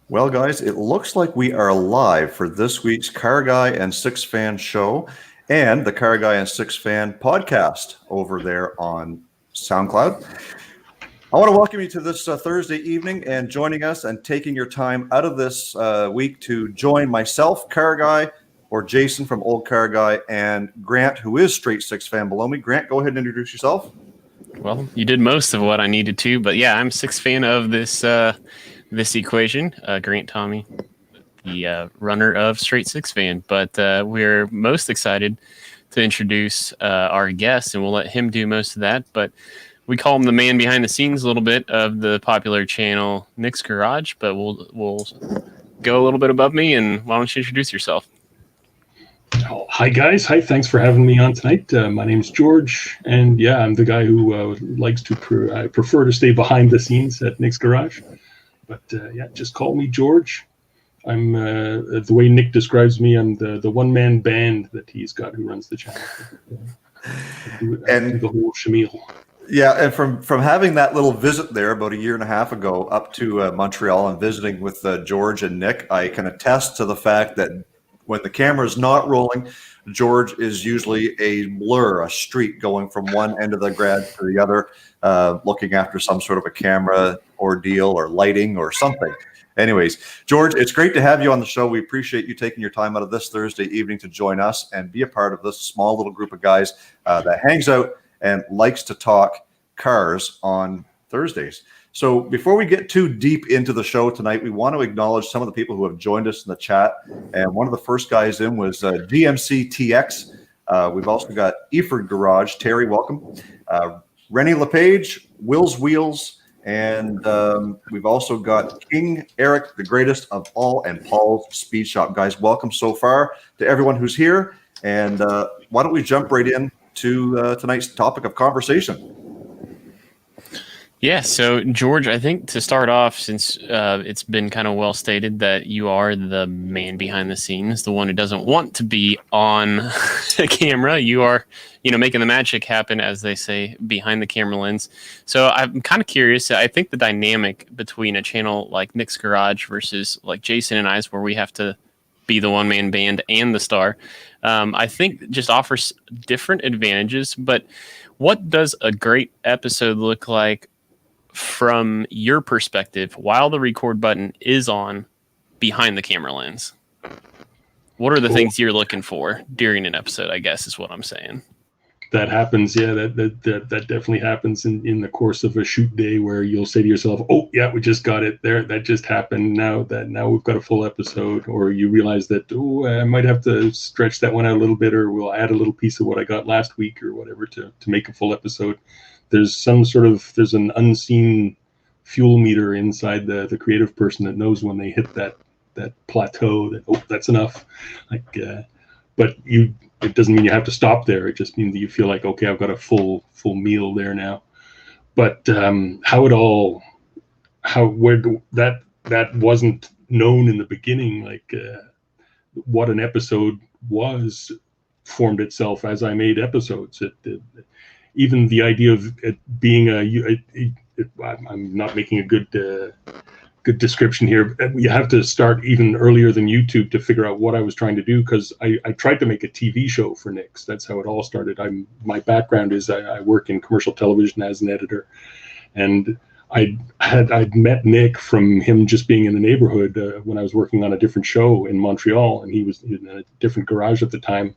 Well, guys, it looks like we are live for this week's Car Guy and Six Fan show and the Car Guy and Six Fan podcast over there on SoundCloud. I want to welcome you to this Thursday evening, and joining us and taking your time out of this week to join myself, Car Guy, or Jason from Old Car Guy, and Grant, who is Straight Six Fan below me. Grant, go ahead and introduce yourself. Well, you did most of what I needed to, but yeah, I'm Six Fan of this this equation. Grant Tommy, the runner of Straight Six Fan, but we're most excited to introduce our guest, and we'll let him do most of that. But we call him the man behind the scenes a little bit of the popular channel Nick's Garage, but we'll go a little bit above me, and why don't you introduce yourself? Oh, hi guys, hi, thanks for having me on tonight. My name's George, and yeah, I'm the guy who likes to I prefer to stay behind the scenes at Nick's Garage, but yeah, just call me George. I'm the way Nick describes me, I'm the one-man band that he's got who runs the channel. I do the whole shamil. Yeah, and from having that little visit there about a year and a half ago up to Montreal and visiting with George and Nick, I can attest to the fact that when the camera is not rolling, George is usually a blur, a streak going from one end of the garage to the other, looking after some sort of a camera ordeal or lighting or something. Anyways, George, it's great to have you on the show. We appreciate you taking your time out of this Thursday evening to join us and be a part of this small little group of guys that hangs out and likes to talk cars on Thursdays. So before we get too deep into the show tonight, we want to acknowledge some of the people who have joined us in the chat. And one of the first guys in was GMC TX. We've also got Eford Garage. Terry, welcome. Rennie LePage, Will's Wheels, and we've also got King Eric, the greatest of all, and Paul's Speed Shop. Guys, welcome so far to everyone who's here. And why don't we jump right in to tonight's topic of conversation? Yeah, so George, I think to start off, since it's been kind of well stated that you are the man behind the scenes, the one who doesn't want to be on the camera, you are, making the magic happen, as they say, behind the camera lens. So I'm kind of curious. I think the dynamic between a channel like Nick's Garage versus like Jason and I's, where we have to be the one-man band and the star, I think just offers different advantages. But what does a great episode look like from your perspective while the record button is on behind the camera lens? What are the things you're looking for during an episode, I guess is what I'm saying. That happens. Yeah, that definitely happens in the course of a shoot day, where you'll say to yourself, oh yeah, we just got it there. That just happened. Now we've got a full episode. Or you realize that, oh, I might have to stretch that one out a little bit, or we'll add a little piece of what I got last week or whatever to make a full episode. There's an unseen fuel meter inside the creative person that knows when they hit that plateau that, oh, that's enough. But it doesn't mean you have to stop there. It just means that you feel like, okay, I've got a full meal there now. But that wasn't known in the beginning. What an episode was formed itself as I made episodes. Even the idea of it being I'm not making a good description here. You have to start even earlier than YouTube to figure out what I was trying to do, because I tried to make a TV show for Nick's. That's how it all started. My background is I work in commercial television as an editor, and I'd met Nick from him just being in the neighborhood when I was working on a different show in Montreal, and he was in a different garage at the time.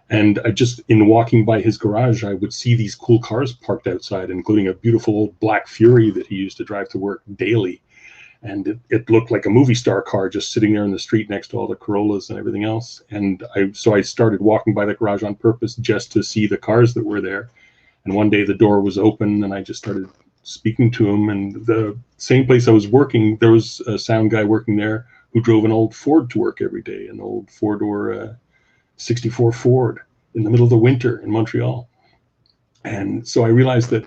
And in walking by his garage, I would see these cool cars parked outside, including a beautiful old black Fury that he used to drive to work daily. And it looked like a movie star car just sitting there in the street next to all the Corollas and everything else. And I started walking by the garage on purpose just to see the cars that were there. And one day the door was open and I just started speaking to him. And the same place I was working, there was a sound guy working there who drove an old Ford to work every day, an old four-door 64 Ford in the middle of the winter in Montreal. And so I realized that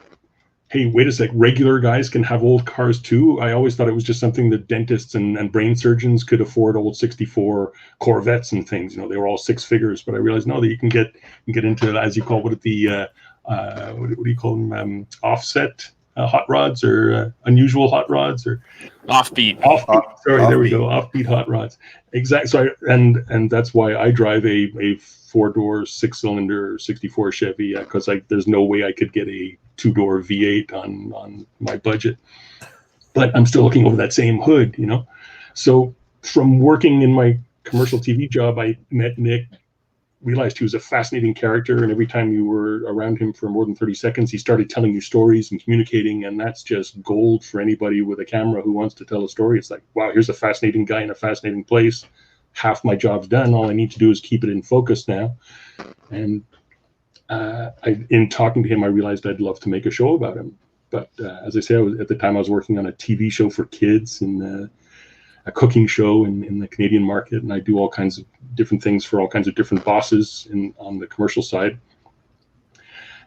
hey, wait a sec, regular guys can have old cars too? I always thought it was just something that dentists and brain surgeons could afford, old 64 Corvettes and things. You know, they were all six figures, but I realized, no, that you can get into, as you call it, the, what do you call them, offset hot rods, or unusual hot rods, or Offbeat. Sorry, there we go. Offbeat hot rods. Exactly. So and that's why I drive a 4-door 6-cylinder 64 Chevy, because there's no way I could get a 2-door V8 on my budget. But I'm still looking over that same hood, you know. So from working in my commercial TV job, I met Nick, realized he was a fascinating character, and every time you were around him for more than 30 seconds, he started telling you stories and communicating, and that's just gold for anybody with a camera who wants to tell a story. It's like, wow, here's a fascinating guy in a fascinating place. Half my job's done. All I need to do is keep it in focus now. And in talking to him, I realized I'd love to make a show about him. But as I say, at the time I was working on a TV show for kids, and a cooking show in the Canadian market, and I do all kinds of different things for all kinds of different bosses on the commercial side.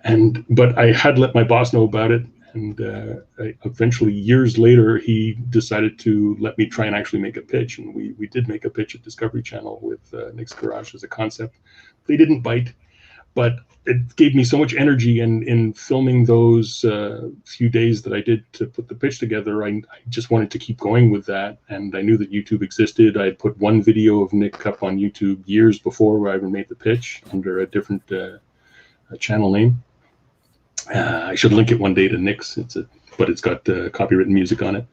But I had let my boss know about it, and eventually, years later, he decided to let me try and actually make a pitch, and we did make a pitch at Discovery Channel with Nick's Garage as a concept. They didn't bite, but it gave me so much energy, and in filming those few days that I did to put the pitch together, I just wanted to keep going with that. And I knew that YouTube existed. I had put one video of Nick up on YouTube years before I even made the pitch under a different channel name. I should link it one day to Nick's. But it's got copywritten music on it.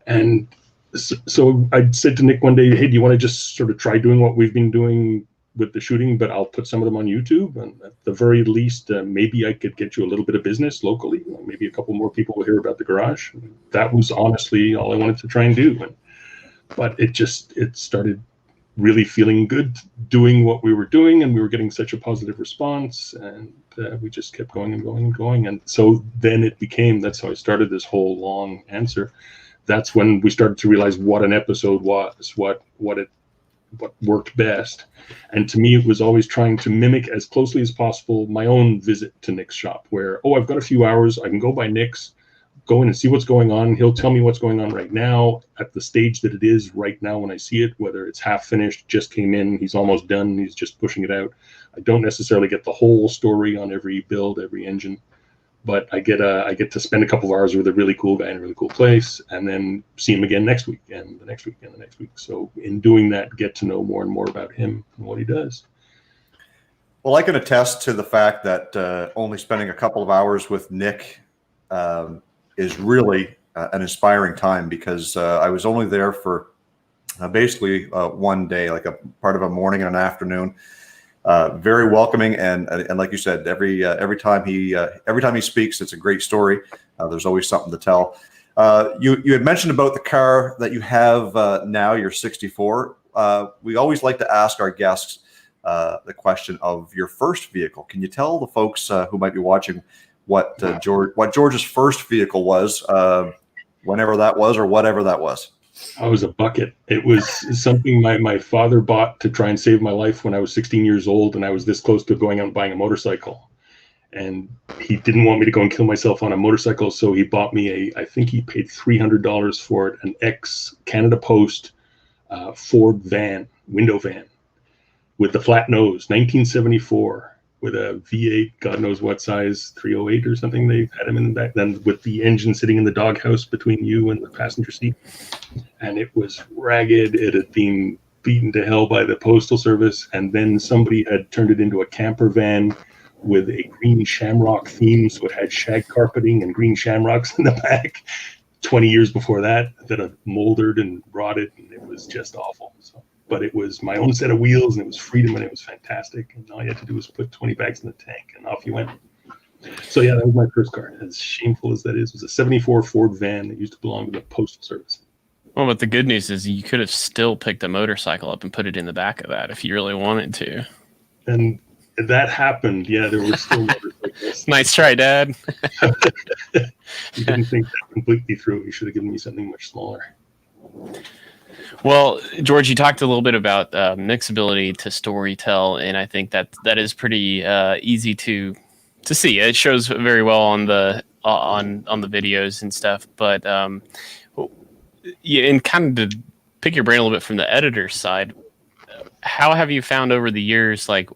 And so I said to Nick one day, hey, do you want to just sort of try doing what we've been doing with the shooting, but I'll put some of them on YouTube, and at the very least, maybe I could get you a little bit of business locally. Maybe a couple more people will hear about the garage. That was honestly all I wanted to try and do. But it started really feeling good doing what we were doing, and we were getting such a positive response, and we just kept going and going and going. And so then that's how I started this whole long answer. That's when we started to realize what an episode was, what worked best. And to me, it was always trying to mimic as closely as possible my own visit to Nick's shop, where, I've got a few hours, I can go by Nick's, go in and see what's going on. He'll tell me what's going on right now at the stage that it is right now when I see it, whether it's half finished, just came in, he's almost done, he's just pushing it out. I don't necessarily get the whole story on every build, every engine, but I get to spend a couple of hours with a really cool guy in a really cool place, and then see him again next week, and the next week, and the next week. So in doing that, get to know more and more about him and what he does. Well, I can attest to the fact that only spending a couple of hours with Nick is really an inspiring time, because I was only there for basically one day, like a part of a morning and an afternoon. Very welcoming, and like you said, every time he speaks, it's a great story. There's always something to tell. You had mentioned about the car that you have now, your 64. We always like to ask our guests the question of your first vehicle. Can you tell the folks who might be watching what George's first vehicle was, whenever that was, or whatever that was? I was a bucket. It was something my father bought to try and save my life when I was 16 years old, and I was this close to going out and buying a motorcycle. And he didn't want me to go and kill myself on a motorcycle, so he bought me I think he paid $300 for it, an ex-Canada Post Ford van, window van, with the flat nose, 1974. With a V8, God knows what size, 308 or something. They had him in the back then, with the engine sitting in the doghouse between you and the passenger seat. And it was ragged. It had been beaten to hell by the Postal Service. And then somebody had turned it into a camper van with a green shamrock theme. So it had shag carpeting and green shamrocks in the back. 20 years before that had moldered and rotted, and it was just awful. But it was my own set of wheels, and it was freedom, and it was fantastic. And all you had to do was put 20 bags in the tank, and off you went. So yeah, that was my first car. As shameful as that is, it was a 74 Ford van that used to belong to the Postal Service. Well, but the good news is you could have still picked a motorcycle up and put it in the back of that if you really wanted to. And that happened. Yeah, there were still motorcycles. Nice try, Dad. You didn't think that completely through. You should have given me something much smaller. Well, George, you talked a little bit about Nick's ability to storytell, and I think that is pretty easy to see. It shows very well on on the videos and stuff. But yeah, and kind of to pick your brain a little bit from the editor's side, how have you found over the years, like,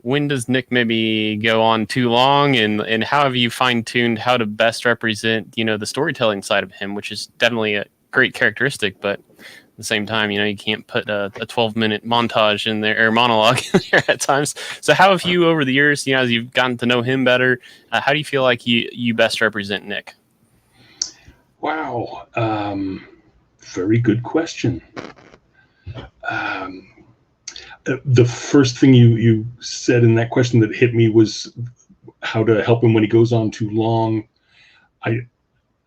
when does Nick maybe go on too long, and how have you fine-tuned how to best represent, the storytelling side of him, which is definitely a great characteristic, but at the same time, you can't put a 12-minute montage in there, or monologue in there at times. So how have you, over the years, as you've gotten to know him better, how do you feel like you best represent Nick? Wow. Very good question. The first thing you said in that question that hit me was how to help him when he goes on too long. I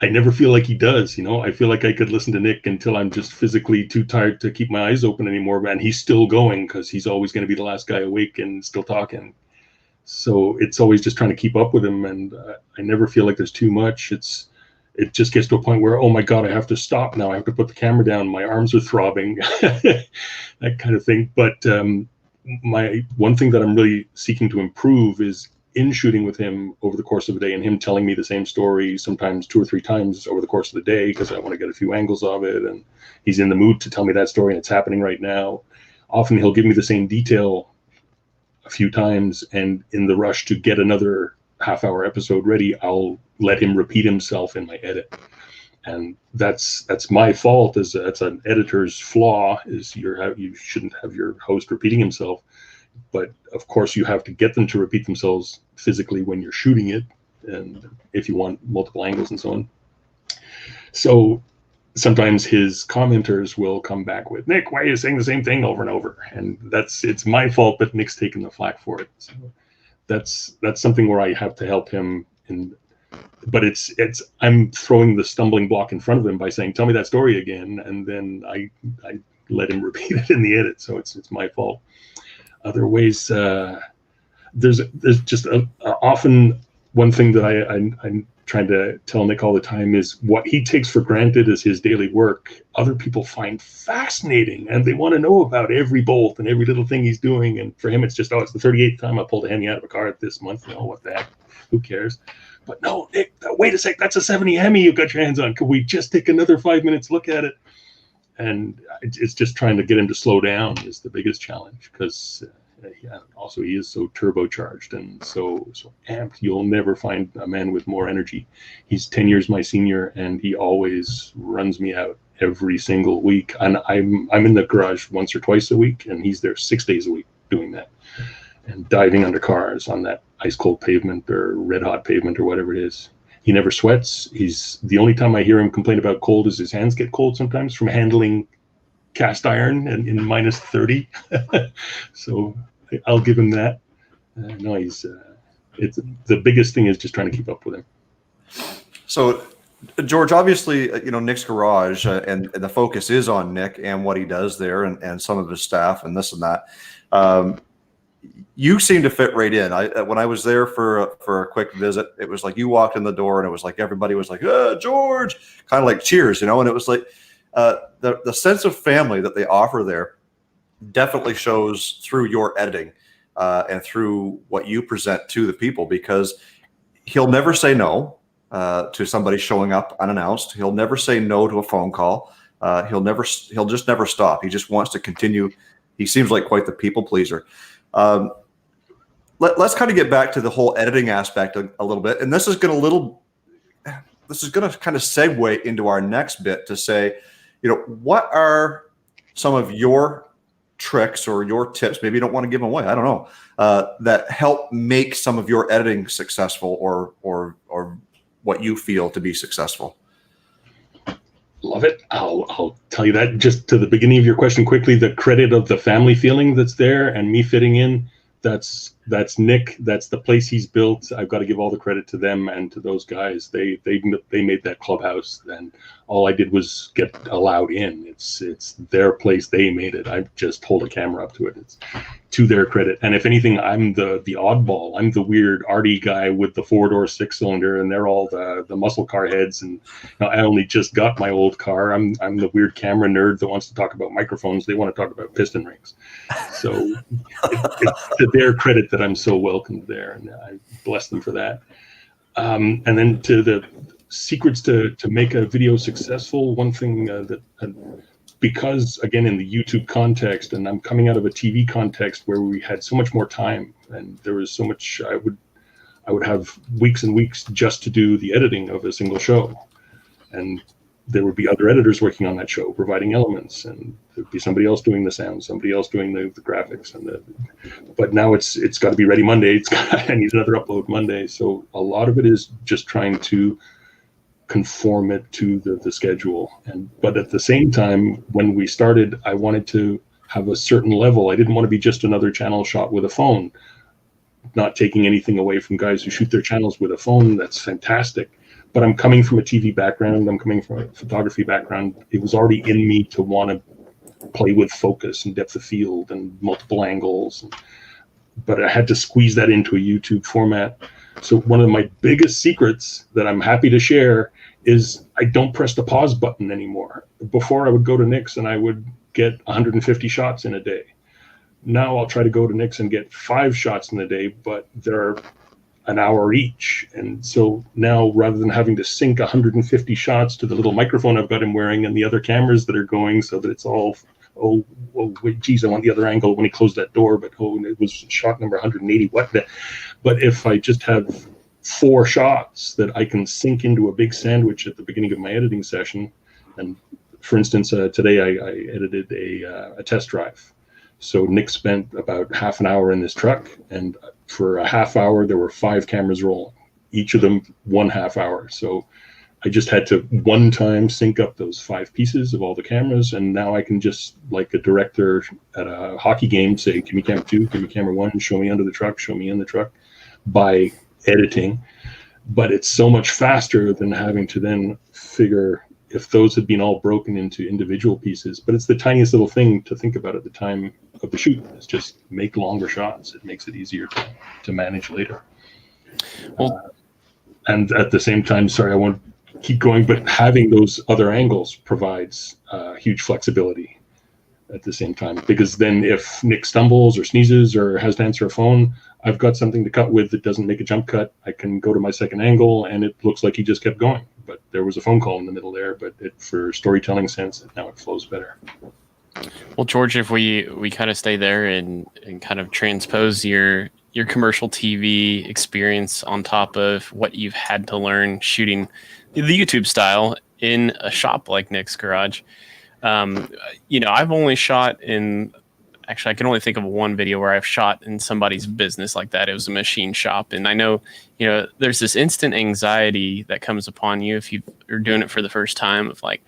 never feel like he does, I feel like I could listen to Nick until I'm just physically too tired to keep my eyes open anymore, and he's still going because he's always going to be the last guy awake and still talking. So it's always just trying to keep up with him, and I never feel like there's too much. It just gets to a point where, oh my God, I have to stop now. I have to put the camera down. My arms are throbbing, that kind of thing. But my one thing that I'm really seeking to improve is in shooting with him over the course of the day, and him telling me the same story sometimes 2 or 3 times over the course of the day, because I want to get a few angles of it. And he's in the mood to tell me that story, and it's happening right now. Often he'll give me the same detail a few times, and in the rush to get another half-hour episode ready, I'll let him repeat himself in my edit. And that's my fault. That's an editor's flaw, is you shouldn't have your host repeating himself. But of course you have to get them to repeat themselves physically when you're shooting it, and if you want multiple angles and so on. So sometimes his commenters will come back with, Nick, why are you saying the same thing over and over? And it's my fault, but Nick's taking the flack for it. So that's something where I have to help him. But I'm throwing the stumbling block in front of him by saying, tell me that story again, and then I let him repeat it in the edit. So it's my fault. Other ways, there's just often one thing that I'm trying to tell Nick all the time is what he takes for granted as his daily work, other people find fascinating, and they want to know about every bolt and every little thing he's doing. And for him, it's just, it's the 38th time I pulled a Hemi out of a car this month. What the heck? Who cares? But no, Nick, wait a sec, that's a 70 Hemi you've got your hands on. Could we just take another 5 minutes look at it? And it's just trying to get him to slow down is the biggest challenge, because also he is so turbocharged and so amped. You'll never find a man with more energy. He's 10 years my senior, and he always runs me out every single week. And I'm in the garage once or twice a week, and he's there 6 days a week doing that, and diving under cars on that ice cold pavement or red hot pavement or whatever it is. He never sweats. The only time I hear him complain about cold is his hands get cold sometimes from handling cast iron and in minus 30. So I'll give him that. No, it's the biggest thing is just trying to keep up with him. So George, obviously, Nick's garage and the focus is on Nick and what he does there, and some of his staff and this and that. You seem to fit right in. When I was there for a quick visit, it was like you walked in the door and it was like everybody was like, George, kind of like cheers, and it was like the sense of family that they offer there definitely shows through your editing and through what you present to the people, because he'll never say no to somebody showing up unannounced. He'll never say no to a phone call. He'll just never stop. He just wants to continue. He seems like quite the people pleaser. Let's kind of get back to the whole editing aspect a little bit, and this is going to kind of segue into our next bit to say, what are some of your tricks or your tips? Maybe you don't want to give them away, I don't know, that help make some of your editing successful, or what you feel to be successful. Love it. I'll tell you that. Just to the beginning of your question quickly, the credit of the family feeling that's there and me fitting in, that's Nick. That's the place he's built. I've got to give all the credit to them and to those guys. They made that clubhouse, and all I did was get allowed in. It's their place. They made it. I just hold a camera up to it. It's to their credit. And if anything, I'm the oddball. I'm the weird arty guy with the 4-door 6-cylinder, and they're all the muscle car heads. And I only just got my old car. I'm the weird camera nerd that wants to talk about microphones. They want to talk about piston rings. So it's to their credit that I'm so welcomed there, and I bless them for that. And then to the secrets to make a video successful, one thing that because again in the YouTube context, and I'm coming out of a TV context where we had so much more time, and there was so much, I would have weeks and weeks just to do the editing of a single show, and there would be other editors working on that show, providing elements, and there'd be somebody else doing the sound, somebody else doing the graphics, but now it's got to be ready Monday. I need another upload Monday. So a lot of it is just trying to conform it to the schedule. But at the same time, when we started, I wanted to have a certain level. I didn't want to be just another channel shot with a phone. Not taking anything away from guys who shoot their channels with a phone. That's fantastic. But I'm coming from a TV background. I'm coming from a photography background. It was already in me to want to play with focus and depth of field and multiple angles. But I had to squeeze that into a YouTube format. So one of my biggest secrets that I'm happy to share is I don't press the pause button anymore. Before, I would go to Nick's and I would get 150 shots in a day. Now I'll try to go to Nick's and get 5 shots in a day, but they're an hour each. And so now, rather than having to sync 150 shots to the little microphone I've got him wearing and the other cameras that are going so that it's all, oh wait, geez, I want the other angle when he closed that door, but oh, it was shot number 180, what the? But if I just have 4 shots that I can sync into a big sandwich at the beginning of my editing session, and for instance, today I edited a test drive. So Nick spent about half an hour in this truck, and for a half hour, there were 5 cameras rolling, each of them 1/2 hour. So I just had to one time sync up those 5 pieces of all the cameras. And now I can just, like a director at a hockey game, say, give me camera 2, give me camera 1, show me under the truck, show me in the truck, by editing. But it's so much faster than having to then figure if those had been all broken into individual pieces. But it's the tiniest little thing to think about at the time of the shoot. It's just make longer shots. It makes it easier to manage later. Well, and at the same time, sorry, I won't keep going, but having those other angles provides huge flexibility at the same time. Because then if Nick stumbles or sneezes or has to answer a phone, I've got something to cut with that doesn't make a jump cut. I can go to my second angle and it looks like he just kept going. But there was a phone call in the middle there, but for storytelling sense, now it flows better. Well, George, if we kind of stay there and kind of transpose your commercial TV experience on top of what you've had to learn shooting the YouTube style in a shop like Nick's Garage. I've only shot in, actually I can only think of one video where I've shot in somebody's business like that. It was a machine shop. And I know, there's this instant anxiety that comes upon you if you are doing it for the first time of like,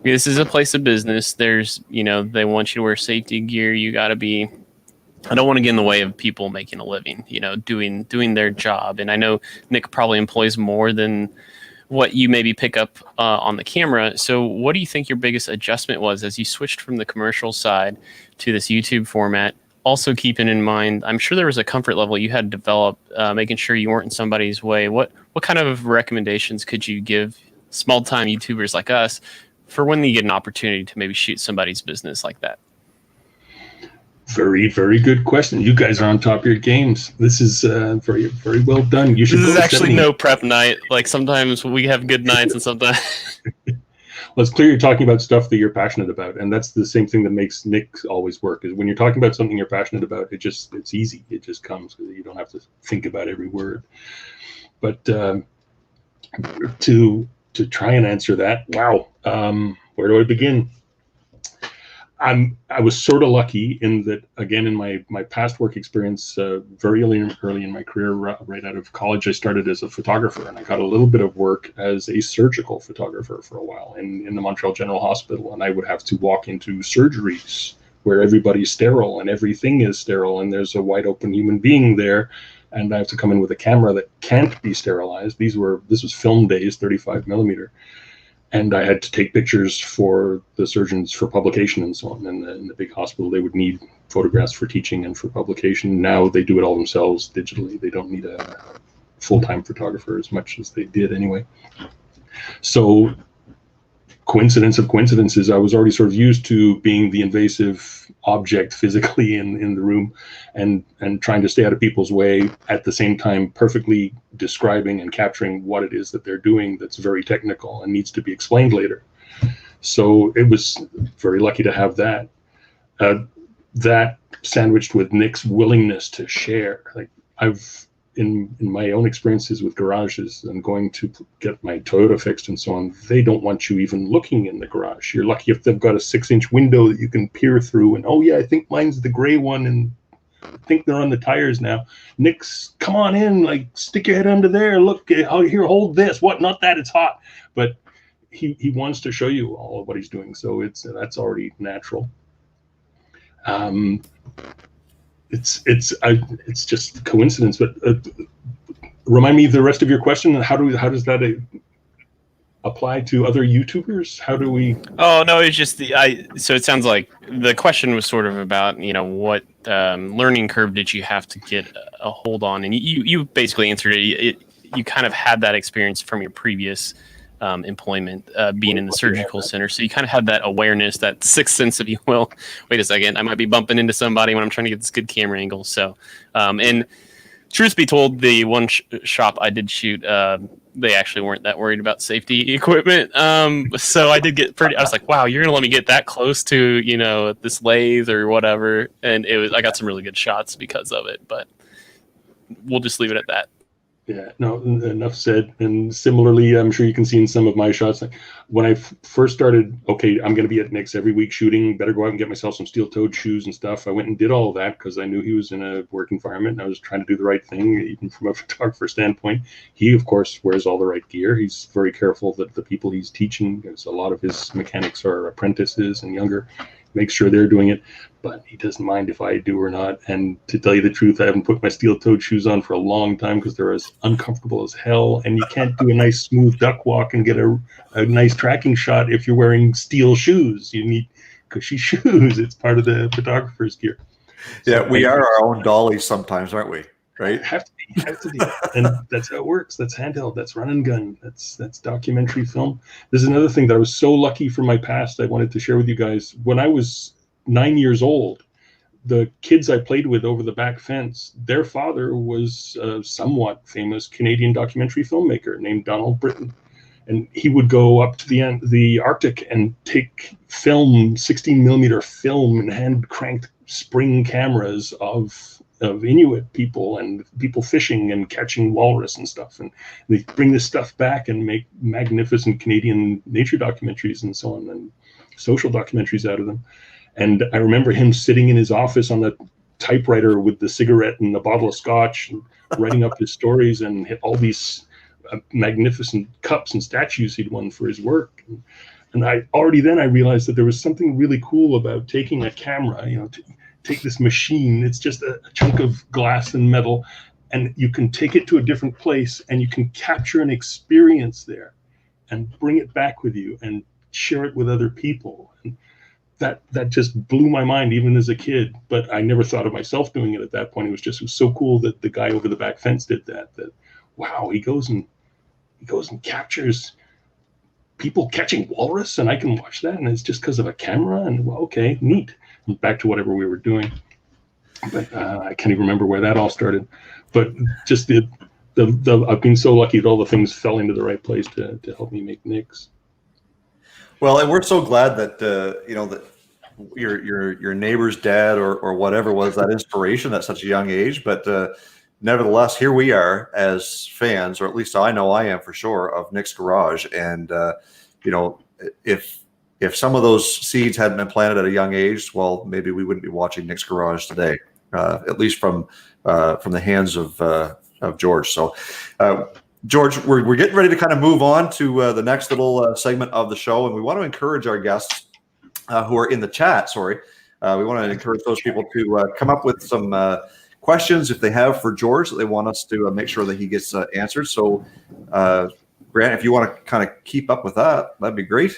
this is a place of business. There's, they want you to wear safety gear. You got to be, I don't want to get in the way of people making a living, doing their job. And I know Nick probably employs more than what you maybe pick up on the camera. So what do you think your biggest adjustment was as you switched from the commercial side to this YouTube format? Also keeping in mind, I'm sure there was a comfort level you had to develop, making sure you weren't in somebody's way. What kind of recommendations could you give small-time YouTubers like us for when you get an opportunity to maybe shoot somebody's business like that? Very, very good question. You guys are on top of your games. This is very, very well done. You should. This is actually no prep night. Like sometimes we have good nights, and sometimes. Well, it's clear you're talking about stuff that you're passionate about, and that's the same thing that makes Nick always work. Is when you're talking about something you're passionate about, it's easy. It just comes. You don't have to think about every word. But to try and answer that, wow, where do I begin? I was sort of lucky in that, again, in my past work experience, very early in my career, right out of college, I started as a photographer, and I got a little bit of work as a surgical photographer for a while in the Montreal General Hospital, and I would have to walk into surgeries where everybody's sterile and everything is sterile, and there's a wide open human being there, and I have to come in with a camera that can't be sterilized. This was film days, 35 millimeter. And I had to take pictures for the surgeons for publication and so on. And in the big hospital, they would need photographs for teaching and for publication. Now they do it all themselves digitally. They don't need a full-time photographer as much as they did anyway. So coincidence of coincidences, I was already sort of used to being the invasive object physically in the room, and trying to stay out of people's way, at the same time perfectly describing and capturing what it is that they're doing that's very technical and needs to be explained later. So it was very lucky to have that. That sandwiched with Nick's willingness to share. Like, I've in my own experiences with garages and going to get my Toyota fixed and so on, they don't want you even looking in the garage. You're lucky if they've got a 6-inch window that you can peer through, and oh yeah, I think mine's the gray one, and I think they're on the tires now. Nick's, come on in, like, stick your head under there, look, oh, here, hold this, what, not that, it's hot. But he wants to show you all of what he's doing, so that's already natural. It's just coincidence. But remind me the rest of your question. How does that apply to other YouTubers? How do we? Oh no, it's just so it sounds like the question was sort of about, what learning curve did you have to get a hold on, and you basically answered it. You kind of had that experience from your previous employment, being in the surgical center, so you kind of had that awareness, that sixth sense, if you will. Wait a second, I might be bumping into somebody when I'm trying to get this good camera angle. So, and truth be told, the one shop I did shoot, they actually weren't that worried about safety equipment. So I did get I was like, wow, you're gonna let me get that close to this lathe or whatever, and I got some really good shots because of it. But we'll just leave it at that. Yeah, no, enough said. And similarly, I'm sure you can see in some of my shots, like when I first started, okay, I'm going to be at Nick's every week shooting, better go out and get myself some steel-toed shoes and stuff. I went and did all of that because I knew he was in a work environment, and I was trying to do the right thing, even from a photographer standpoint. He, of course, wears all the right gear. He's very careful that the people he's teaching, because a lot of his mechanics are apprentices and younger, make sure they're doing it. But he doesn't mind if I do or not. And to tell you the truth, I haven't put my steel-toed shoes on for a long time because they're as uncomfortable as hell. And you can't do a nice smooth duck walk and get a nice tracking shot if you're wearing steel shoes. You need cushy shoes. It's part of the photographer's gear. Yeah, we are our own dollies sometimes, aren't we? Right? Have to be. And that's how it works. That's handheld. That's run and gun. That's documentary film. There's another thing that I was so lucky from my past I wanted to share with you guys. When I was 9 years old, the kids I played with over the back fence, their father was a somewhat famous Canadian documentary filmmaker named Donald Britton. And he would go up to the Arctic and take film, 16 millimeter film, and hand cranked spring cameras of Inuit people and people fishing and catching walrus and stuff. And they bring this stuff back and make magnificent Canadian nature documentaries and so on, and social documentaries out of them. And I remember him sitting in his office on the typewriter with the cigarette and a bottle of scotch, and writing up his stories and all these magnificent cups and statues he'd won for his work. And I realized that there was something really cool about taking a camera, take this machine. It's just a chunk of glass and metal, and you can take it to a different place and you can capture an experience there and bring it back with you and share it with other people. And that just blew my mind even as a kid, but I never thought of myself doing it at that point. It was so cool that the guy over the back fence did that wow, he goes and captures people catching walrus, and I can watch that, and it's just because of a camera. And well, okay, neat. And back to whatever we were doing, but I can't even remember where that all started. But just I've been so lucky that all the things fell into the right place to help me make Nick's. Well, and we're so glad that that your neighbor's dad or whatever was that inspiration at such a young age. But nevertheless, here we are as fans, or at least I know I am for sure, of Nick's Garage. And if some of those seeds hadn't been planted at a young age, well, maybe we wouldn't be watching Nick's Garage today, at least from the hands of George. So. George, we're getting ready to kind of move on to the next little segment of the show, and we want to encourage our guests who are in the chat. We want to encourage those people to come up with some questions if they have for George that they want us to make sure that he gets answered. So, Grant, if you want to kind of keep up with that, that'd be great.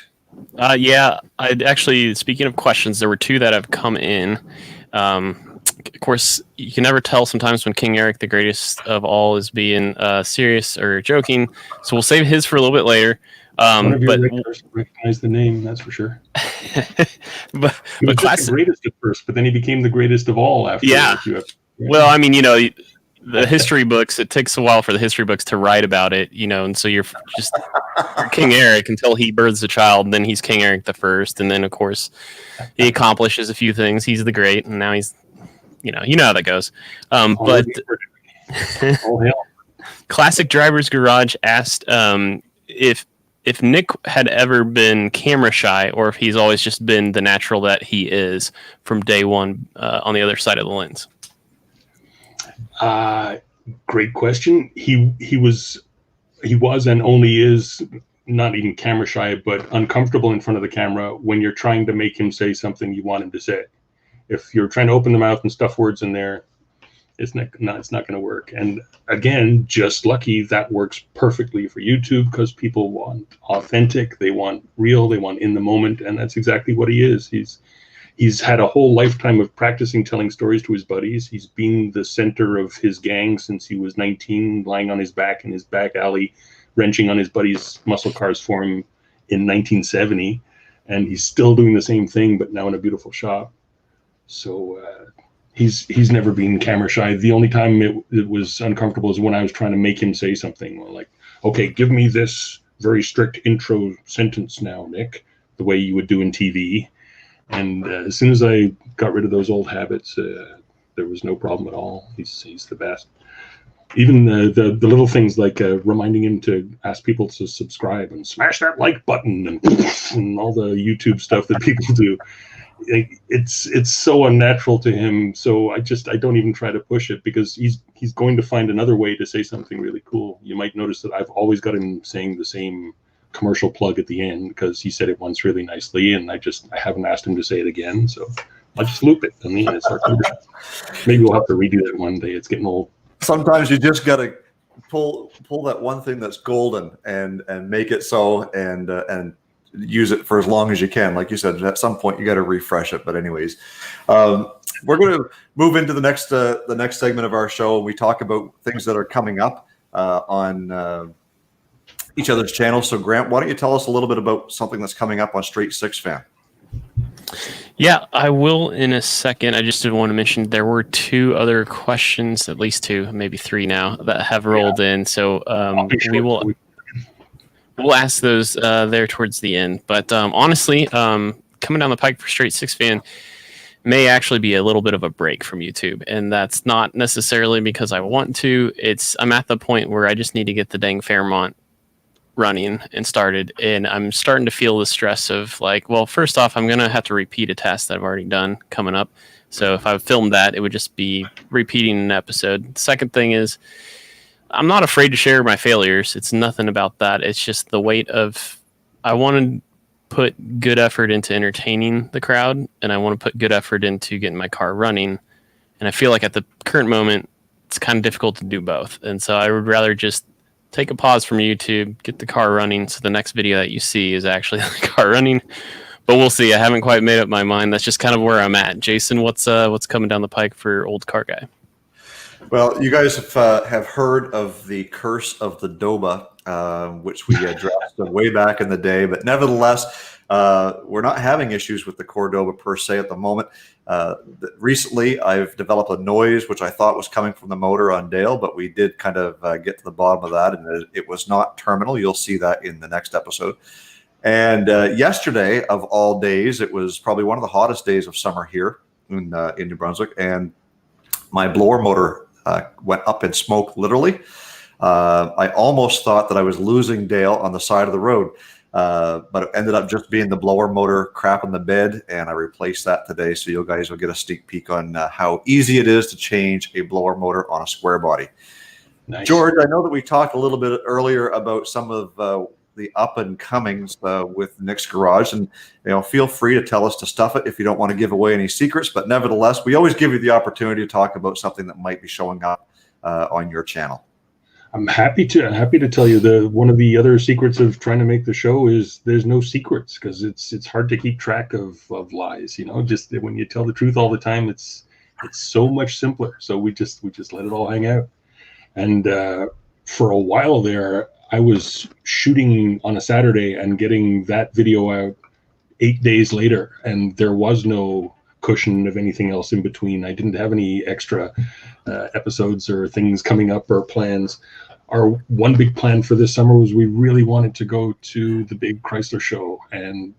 Yeah, I'd actually, speaking of questions, there were two that have come in. Of course, you can never tell sometimes when King Eric, the greatest of all, is being serious or joking. So we'll save his for a little bit later. One of your But regulars recognized the name, that's for sure. but He was just classic. the greatest at first, but then he became the greatest of all after Yeah. a few episodes. Well, I mean, the history books, it takes a while for the history books to write about it, and so you're King Eric until he births a child, and then he's King Eric the First, and then of course he accomplishes a few things. He's the great, and now he's, you know how that goes. But All hail. Classic Driver's Garage asked if Nick had ever been camera shy, or if he's always just been the natural that he is from day one on the other side of the lens. Great question. He was and only is not even camera shy, but uncomfortable in front of the camera when you're trying to make him say something you want him to say. If you're trying to open the mouth and stuff words in there, it's not going to work. And again, just lucky that works perfectly for YouTube, because people want authentic, they want real, they want in the moment, and that's exactly what he is. He's had a whole lifetime of practicing telling stories to his buddies. He's been the center of his gang since he was 19, lying on his back in his back alley, wrenching on his buddies' muscle cars for him in 1970. And he's still doing the same thing, but now in a beautiful shop. So he's never been camera shy. The only time it was uncomfortable is when I was trying to make him say something like, okay, give me this very strict intro sentence now, Nick, the way you would do in TV. And as soon as I got rid of those old habits, there was no problem at all. He's the best. Even the little things like reminding him to ask people to subscribe and smash that like button and all the YouTube stuff that people do. It's so unnatural to him. So I don't even try to push it, because he's going to find another way to say something really cool. You might notice that I've always got him saying the same commercial plug at the end, because he said it once really nicely, and I haven't asked him to say it again, so I'll just loop it. I mean, it's our maybe we'll have to redo that one day. It's getting old. Sometimes you just got to pull that one thing that's golden and make it so, and use it for as long as you can. Like you said, at some point you got to refresh it. But anyways, we're going to move into the next segment of our show. We talk about things that are coming up on each other's channels. So Grant, why don't you tell us a little bit about something that's coming up on Straight Six Fan? Yeah, I will in a second. I just did want to mention there were two other questions, at least two, maybe three now, that have rolled in. So we'll ask those there towards the end. But honestly, coming down the pike for Straight Six Fan may actually be a little bit of a break from YouTube, and that's not necessarily because I want to. I'm at the point where I just need to get the dang Fairmont running and started, and I'm starting to feel the stress of like, well, first off, I'm gonna have to repeat a task that I've already done coming up. So if I filmed that, it would just be repeating an episode. The second thing is, I'm not afraid to share my failures. It's nothing about that. It's just the weight of, I want to put good effort into entertaining the crowd, and I want to put good effort into getting my car running. And I feel like at the current moment, it's kind of difficult to do both. And so I would rather just take a pause from YouTube, get the car running, so the next video that you see is actually the car running. But we'll see. I haven't quite made up my mind. That's just kind of where I'm at. Jason, what's coming down the pike for Old Car Guy? Well, you guys have heard of the curse of the Doba, which we addressed way back in the day. But nevertheless, we're not having issues with the Cordoba per se at the moment. Recently, I've developed a noise which I thought was coming from the motor on Dale, but we did kind of get to the bottom of that, and it was not terminal. You'll see that in the next episode. And yesterday, of all days, it was probably one of the hottest days of summer here in New Brunswick, and my blower motor went up in smoke, literally. I almost thought that I was losing Dale on the side of the road. But it ended up just being the blower motor crap in the bed, and I replaced that today. So you guys will get a sneak peek on how easy it is to change a blower motor on a square body. Nice. George, I know that we talked a little bit earlier about some of the up and comings with Nick's Garage, and feel free to tell us to stuff it if you don't want to give away any secrets. But nevertheless, we always give you the opportunity to talk about something that might be showing up on your channel. I'm happy to tell you one of the other secrets of trying to make the show is there's no secrets, because it's hard to keep track of lies. Just when you tell the truth all the time, it's so much simpler. So we just let it all hang out. And for a while there, I was shooting on a Saturday and getting that video out 8 days later, and there was no cushion of anything else in between. I didn't have any extra episodes or things coming up or plans. Our one big plan for this summer was we really wanted to go to the big Chrysler show, and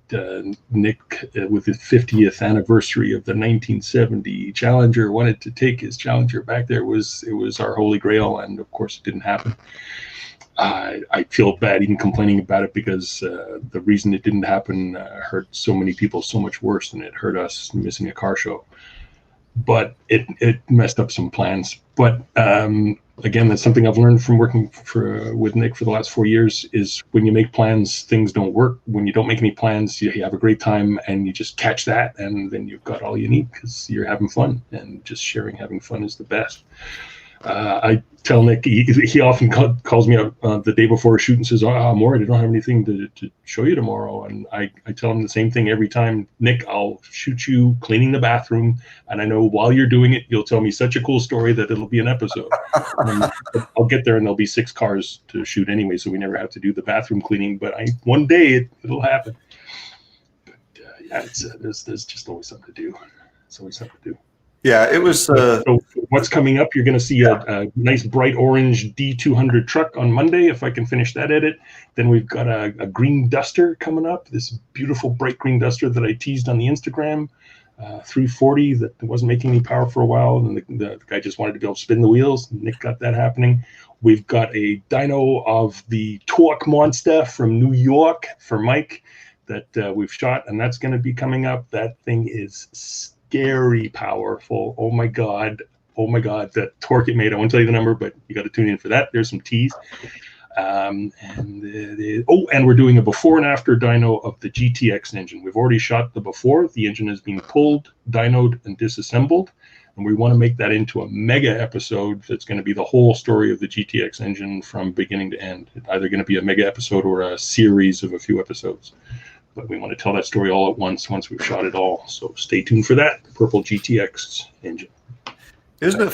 Nick, with the 50th anniversary of the 1970 Challenger, wanted to take his Challenger back there. It was our holy grail, and of course it didn't happen. I feel bad even complaining about it, because the reason it didn't happen hurt so many people so much worse than it hurt us missing a car show. But it messed up some plans. But again, that's something I've learned from working with Nick for the last 4 years, is when you make plans, things don't work. When you don't make any plans, you have a great time and you just catch that, and then you've got all you need, because you're having fun, and just having fun is the best. I tell Nick, he often calls me up the day before a shoot and says, "Oh, Maury, I don't have anything to show you tomorrow." And I tell him the same thing every time. Nick, I'll shoot you cleaning the bathroom, and I know while you're doing it, you'll tell me such a cool story that it'll be an episode. I'll get there and there'll be 6 cars to shoot anyway, so we never have to do the bathroom cleaning. But one day it'll happen. But yeah, there's just always something to do. It's always something to do. Yeah, it was. So what's coming up? You're going to see a nice bright orange D200 truck on Monday, if I can finish that edit. Then we've got a green Duster coming up, this beautiful bright green Duster that I teased on the Instagram, 340, that wasn't making any power for a while, and the guy just wanted to be able to spin the wheels. Nick got that happening. We've got a dyno of the Torque Monster from New York for Mike that we've shot, and that's going to be coming up. That thing is scary powerful. Oh my god, that torque it made. I won't tell you the number, but you got to tune in for that. There's some teas. And we're doing a before and after dyno of the GTX engine. We've already shot the before. The engine has been pulled, dynoed, and disassembled, and we want to make that into a mega episode that's going to be the whole story of the GTX engine from beginning to end. It's either going to be a mega episode or a series of a few episodes. But we want to tell that story all at once we've shot it all. So stay tuned for that. The purple GTX engine. Isn't it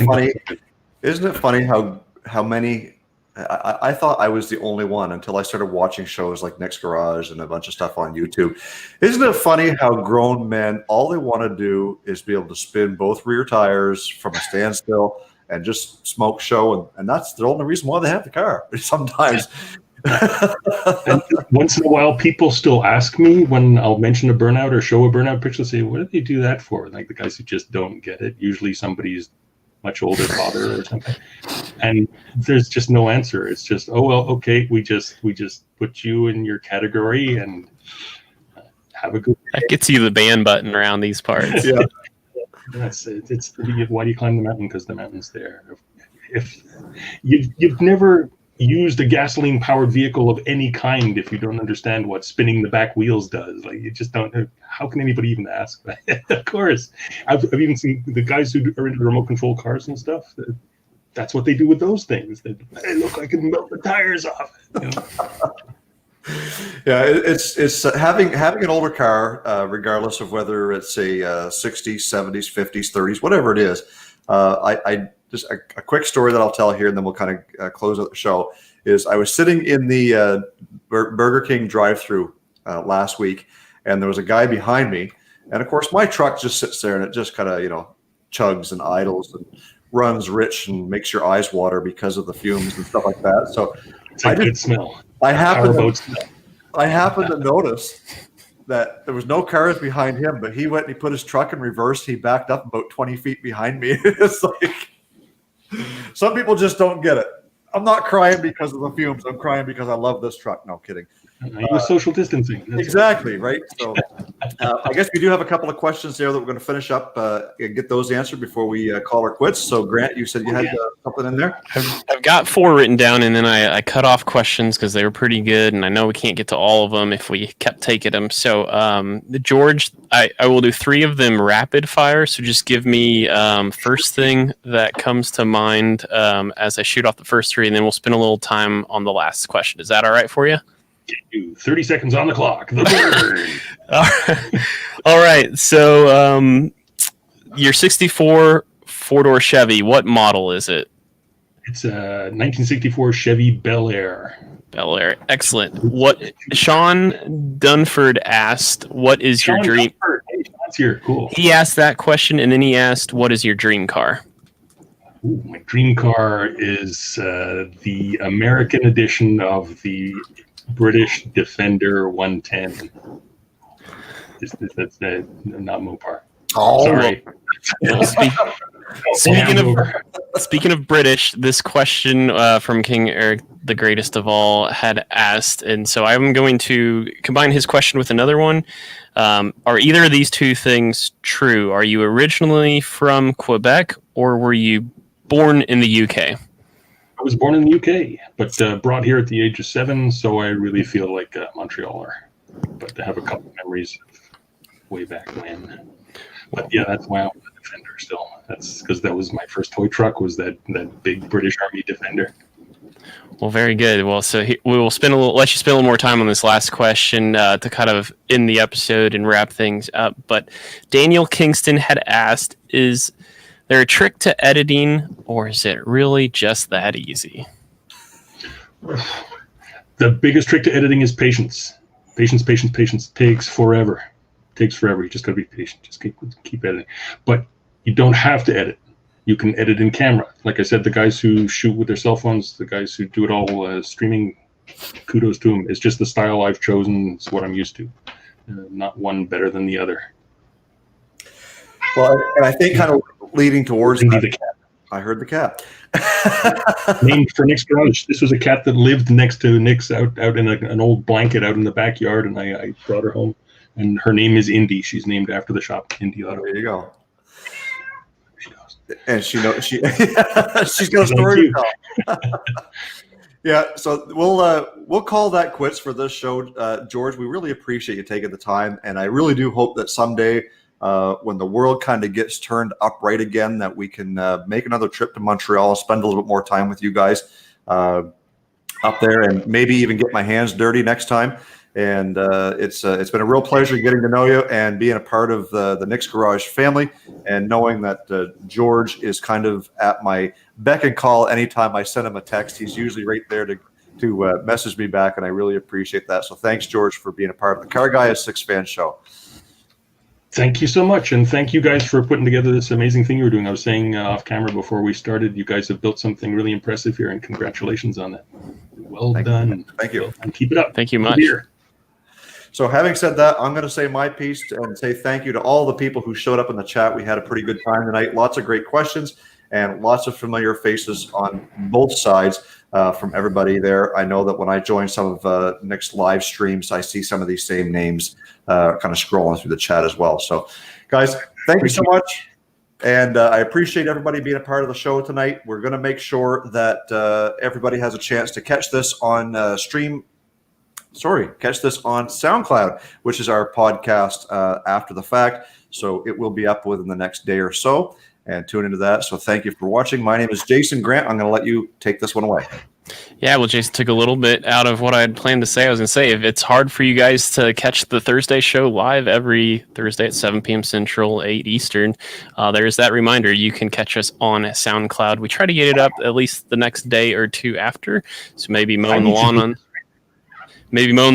funny how many? I thought I was the only one until I started watching shows like Nick's Garage and a bunch of stuff on YouTube. Isn't it funny how grown men, all they want to do is be able to spin both rear tires from a standstill and just smoke show, and that's the only reason why they have the car. Sometimes. And once in a while, people still ask me when I'll mention a burnout or show a burnout picture, say, "What do they do that for?" Like the guys who just don't get it. Usually somebody's much older father or something, and there's just no answer. It's just, oh well, okay, we just put you in your category and have a good day. That gets you the ban button around these parts. Yeah. That's it. It's why do you climb the mountain? Because the mountain's there. If you've never used a gasoline powered vehicle of any kind, if you don't understand what spinning the back wheels does, like you just don't. How can anybody even ask that? Of course, I've even seen the guys who are into remote control cars and stuff. That's what they do with those things. They look like it melt the tires off. You know? Yeah, it's having an older car, regardless of whether it's a 60s, 70s, 50s, 30s, whatever it is. I just a quick story that I'll tell here, and then we'll kind of close out the show. Is I was sitting in the Burger King drive-through last week, and there was a guy behind me, and of course my truck just sits there and it just kind of chugs and idles and runs rich and makes your eyes water because of the fumes and stuff like that. So it's a good smell. I happened to notice that there was no cars behind him, but he went and he put his truck in reverse. He backed up about 20 feet behind me. It's like, some people just don't get it. I'm not crying because of the fumes. I'm crying because I love this truck. No kidding. He was social distancing. That's exactly, right? So I guess we do have a couple of questions there that we're going to finish up and get those answered before we call her quits. So Grant, you said you had something in there? I've got 4 written down, and then I cut off questions because they were pretty good, and I know we can't get to all of them if we kept taking them. So George, I will do 3 of them rapid fire, so just give me first thing that comes to mind as I shoot off the first 3, and then we'll spend a little time on the last question. Is that all right for you? 30 seconds on the clock. The bird. All right. So your 64 4-door Chevy, what model is it? It's a 1964 Chevy Bel Air. Bel Air. Excellent. What Sean Dunford asked, what is your Sean dream? Comfort. Hey, Sean's here. Cool. He asked that question, and then he asked, what is your dream car? Ooh, my dream car is the American edition of the British Defender 110. That's not Mopar. Oh, Sorry. Well, speaking of British, this question from King Eric, the greatest of all, had asked, and so I'm going to combine his question with another one. Are either of these two things true? Are you originally from Quebec, or were you born in the UK? I was born in the UK, but brought here at the age of 7, so I really feel like a Montrealer. But I have a couple memories of way back when. But yeah, that's why I'm a Defender still. That's because that was my first toy truck, was that big British Army Defender. Well, very good. Well, so we will let you spend a little more time on this last question to kind of end the episode and wrap things up. But Daniel Kingston had asked, is there a trick to editing, or is it really just that easy? The biggest trick to editing is patience. Patience takes forever. Takes forever. You just got to be patient. Just keep editing. But you don't have to edit. You can edit in camera. Like I said, the guys who shoot with their cell phones, the guys who do it all streaming, kudos to them. It's just the style I've chosen. It's what I'm used to. Not one better than the other. well, and I think kind of leading towards Indeed, the cat. I heard the cat. Named for Nick's garage. This was a cat that lived next to Nick's out in an old blanket out in the backyard, and I brought her home. And her name is Indy. She's named after the shop, Indy Auto. There you go. She knows. And she's got a story to tell. Yeah, so we'll call that quits for this show, George. We really appreciate you taking the time, and I really do hope that someday, when the world kind of gets turned upright again, that we can make another trip to Montreal, spend a little bit more time with you guys up there, and maybe even get my hands dirty next time. And it's been a real pleasure getting to know you and being a part of the Nick's Garage family, and knowing that George is kind of at my beck and call anytime I send him a text. He's usually right there to message me back, and I really appreciate that. So thanks, George, for being a part of the Car Guy Six Fan show. Thank you so much, and thank you guys for putting together this amazing thing you're doing. I was saying off camera before we started, you guys have built something really impressive here, and congratulations on that. Well done. Thank you. And keep it up. Thank you much. So having said that, I'm going to say my piece and say thank you to all the people who showed up in the chat. We had a pretty good time tonight. Lots of great questions and lots of familiar faces on both sides from everybody there. I know that when I join some of Nick's live streams, I see some of these same names kind of scrolling through the chat as well. So guys, thank you so much. And I appreciate everybody being a part of the show tonight. We're going to make sure that everybody has a chance to catch this on catch this on SoundCloud, which is our podcast after the fact. So it will be up within the next day or so, and tune into that. So thank you for watching. My name is Jason Grant. I'm going to let you take this one away. Yeah, well, Jason took a little bit out of what I had planned to say. I was going to say, if it's hard for you guys to catch the Thursday show live every Thursday at 7 p.m. Central, 8 Eastern, there's that reminder. You can catch us on SoundCloud. We try to get it up at least the next day or two after. So maybe mowing the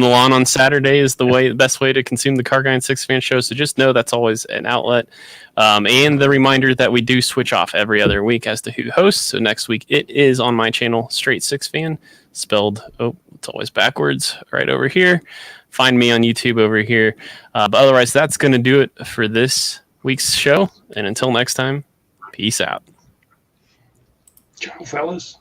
lawn on Saturday is the best way to consume the Car Guy and Six Fan show. So just know that's always an outlet. And the reminder that we do switch off every other week as to who hosts. So next week it is on my channel, Straight Six Fan, spelled, it's always backwards, right over here. Find me on YouTube over here. But otherwise, that's going to do it for this week's show. And until next time, peace out. Ciao, fellas.